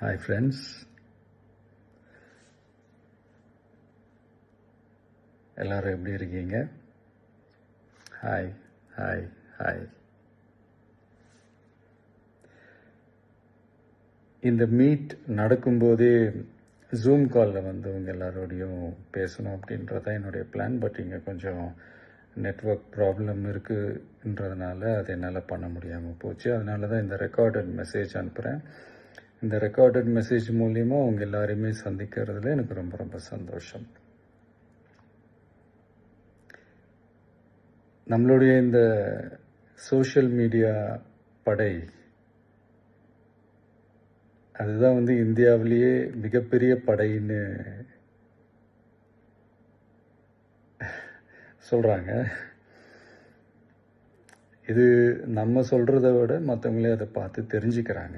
Hi friends, எல்லோரும் எப்படி இருக்கீங்க? Hi hi hi. இந்த மீட் நடக்கும்போதே ஜூம் காலில் வந்து உங்கள் எல்லாரோடையும் பேசணும் அப்படின்றதான் என்னுடைய பிளான். பட் இங்கே கொஞ்சம் நெட்வொர்க் ப்ராப்ளம் இருக்குன்றதுனால அதை என்னால் பண்ண முடியாமல் போச்சு. அதனால தான் இந்த ரெக்கார்டட் மெசேஜ் அனுப்புகிறேன். இந்த ரெக்கார்டட் மெசேஜ் மூலிமா உங்கள் எல்லாரையுமே சந்திக்கிறதுல எனக்கு ரொம்ப ரொம்ப சந்தோஷம். நம்மளுடைய இந்த சோஷியல் மீடியா படை, அதுதான் வந்து இந்தியாவிலேயே மிகப்பெரிய படைன்னு சொல்கிறாங்க. இது நம்ம சொல்கிறத விட மற்றவங்களே அதை பார்த்து தெரிஞ்சுக்கிறாங்க.